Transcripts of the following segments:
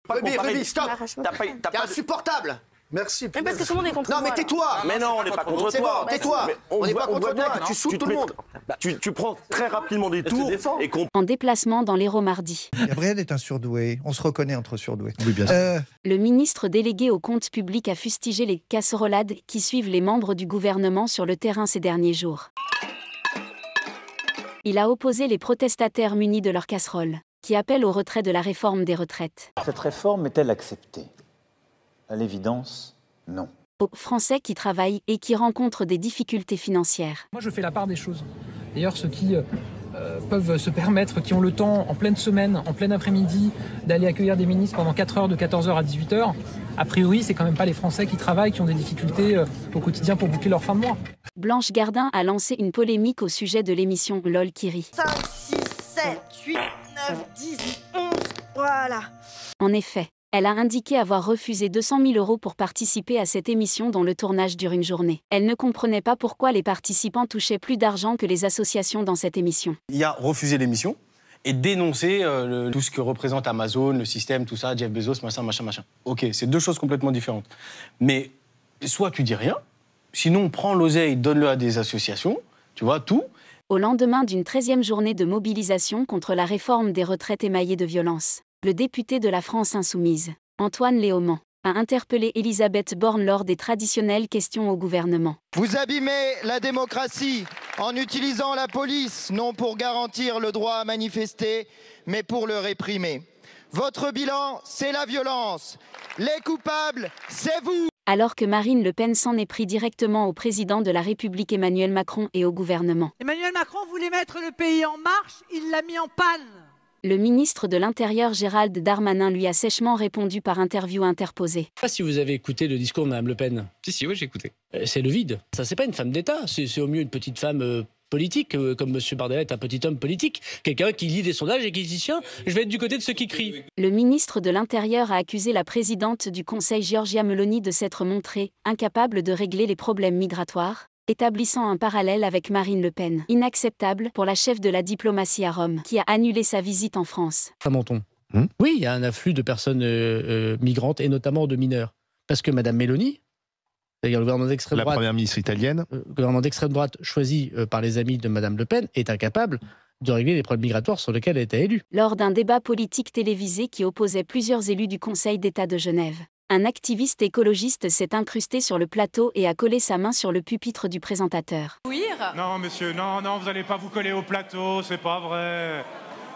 pas comparer. Stop. T'es insupportable. Merci. Mais parce que tout le monde est contre moi. Non, mais tais-toi. Mais non, on n'est pas contre C'est toi. bon, tais-toi. On n'est pas contre toi, que tu saoules tout le monde. Tu prends très rapidement des tours et qu'on... En déplacement dans l'Hérault mardi. Gabriel est un surdoué. On se reconnaît entre surdoués. Oui, bien sûr. Le ministre délégué au compte public a fustigé les casserolades qui suivent les membres du gouvernement sur le terrain ces derniers jours. Il a opposé les protestataires munis de leurs casseroles, qui appellent au retrait de la réforme des retraites. Cette réforme est-elle acceptée? À l'évidence, non. Aux Français qui travaillent et qui rencontrent des difficultés financières. Moi, je fais la part des choses. D'ailleurs, ceux qui peuvent se permettre, qui ont le temps en pleine semaine, en plein après-midi, d'aller accueillir des ministres pendant 4 heures, de 14h à 18h, a priori, c'est quand même pas les Français qui travaillent, qui ont des difficultés au quotidien pour boucler leur fin de mois. Blanche Gardin a lancé une polémique au sujet de l'émission LOL qui rit. 5, 6, 7, 8, 9, 10, 11, voilà. En effet, elle a indiqué avoir refusé 200 000 € pour participer à cette émission dont le tournage dure une journée. Elle ne comprenait pas pourquoi les participants touchaient plus d'argent que les associations dans cette émission. Il y a refusé l'émission et dénoncer tout ce que représente Amazon, le système, tout ça, Jeff Bezos, machin. Ok, c'est deux choses complètement différentes. Mais soit tu dis rien, sinon prends l'oseille, donne-le à des associations, tu vois, tout. Au lendemain d'une 13e journée de mobilisation contre la réforme des retraites émaillée de violence, le député de la France insoumise, Antoine Léaumont, a interpellé Elisabeth Borne lors des traditionnelles questions au gouvernement. Vous abîmez la démocratie en utilisant la police, non pour garantir le droit à manifester, mais pour le réprimer. Votre bilan, c'est la violence. Les coupables, c'est vous. Alors que Marine Le Pen s'en est pris directement au président de la République Emmanuel Macron et au gouvernement. Emmanuel Macron voulait mettre le pays en marche, il l'a mis en panne. Le ministre de l'Intérieur Gérald Darmanin lui a sèchement répondu par interview interposée. Je ne sais pas si vous avez écouté le discours de Mme Le Pen. Si, oui, j'ai écouté. C'est le vide. Ça, c'est pas une femme d'État. C'est au mieux une petite femme politique, comme M. Bardella est un petit homme politique. Quelqu'un qui lit des sondages et qui dit tiens, je vais être du côté de ceux qui crient. Le ministre de l'Intérieur a accusé la présidente du Conseil Giorgia Meloni de s'être montrée incapable de régler les problèmes migratoires, établissant un parallèle avec Marine Le Pen. Inacceptable pour la chef de la diplomatie à Rome, qui a annulé sa visite en France. Menton. Oui, il y a un afflux de personnes migrantes, et notamment de mineurs. Parce que Mme Meloni, c'est-à-dire le gouvernement d'extrême droite... La première ministre italienne. Le gouvernement d'extrême droite choisi par les amis de Mme Le Pen est incapable de régler les problèmes migratoires sur lesquels elle était élue. Lors d'un débat politique télévisé qui opposait plusieurs élus du Conseil d'État de Genève, un activiste écologiste s'est incrusté sur le plateau et a collé sa main sur le pupitre du présentateur. Non, monsieur, non, vous n'allez pas vous coller au plateau, c'est pas vrai.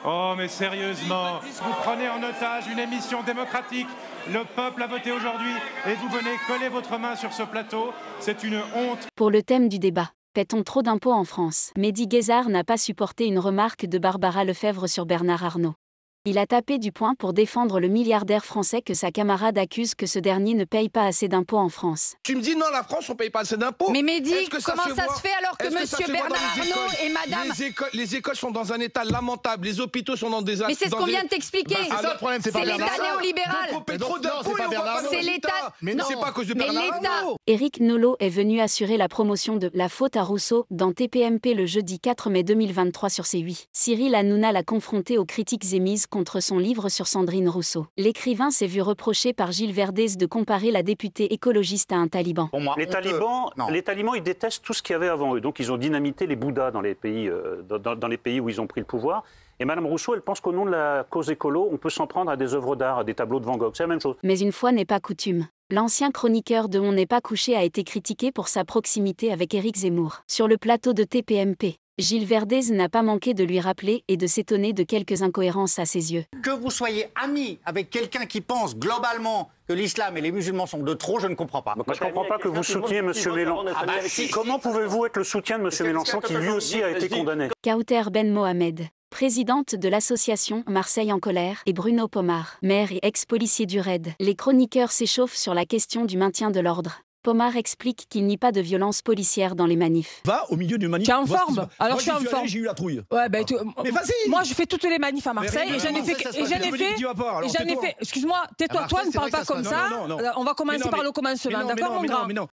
Oh, mais sérieusement, vous prenez en otage une émission démocratique. Le peuple a voté aujourd'hui et vous venez coller votre main sur ce plateau. C'est une honte. Pour le thème du débat, paie-t-on trop d'impôts en France? Mehdi Guézard n'a pas supporté une remarque de Barbara Lefebvre sur Bernard Arnault. Il a tapé du poing pour défendre le milliardaire français que sa camarade accuse que ce dernier ne paye pas assez d'impôts en France. Tu me dis non, la France, on paye pas assez d'impôts. Mais Mehdi, comment ça se fait alors que monsieur Bernard Arnault et madame... Les écoles sont dans un état lamentable, les hôpitaux sont dans des... Mais c'est ce qu'on vient de t'expliquer. C'est ça le problème, c'est pas Bernard l'État néolibéral. Donc on paye trop d'impôts et on va pas c'est l'État. Mais non, c'est pas à cause de Bernard Arnault. Éric Nolot est venu assurer la promotion de La faute à Rousseau dans TPMP le jeudi 4 mai 2023 sur C8. Cyril Hanouna l'a confronté aux critiques émises contre son livre sur Sandrine Rousseau. L'écrivain s'est vu reprocher par Gilles Verdez de comparer la députée écologiste à un taliban. Les talibans, ils détestent tout ce qu'il y avait avant eux. Donc ils ont dynamité les bouddhas dans les pays, dans les pays où ils ont pris le pouvoir. Et Mme Rousseau, elle pense qu'au nom de la cause écolo, on peut s'en prendre à des œuvres d'art, à des tableaux de Van Gogh. C'est la même chose. Mais une fois n'est pas coutume. L'ancien chroniqueur de On n'est pas couché a été critiqué pour sa proximité avec Éric Zemmour. Sur le plateau de TPMP, Gilles Verdez n'a pas manqué de lui rappeler et de s'étonner de quelques incohérences à ses yeux. Que vous soyez ami avec quelqu'un qui pense globalement que l'islam et les musulmans sont de trop, je ne comprends pas. Moi, je ne comprends pas que vous souteniez M. Mélenchon. Comment pouvez-vous être le soutien de M. Mélenchon qui lui aussi a été condamné? Kauter Ben Mohamed, présidente de l'association Marseille en colère, et Bruno Pomar, maire et ex-policier du RAID. Les chroniqueurs s'échauffent sur la question du maintien de l'ordre. Pomar explique qu'il n'y a pas de violence policière dans les manifs. Va au milieu d'une manif. Tu es en forme? Alors je suis en forme. J'ai eu la trouille. Ouais, bah, mais vas-y. Moi, je fais toutes les manifs à Marseille et j'en ai fait. Excuse-moi, tais-toi, toi, ne parle pas comme ça. On va commencer par le commencement, d'accord, mon grand?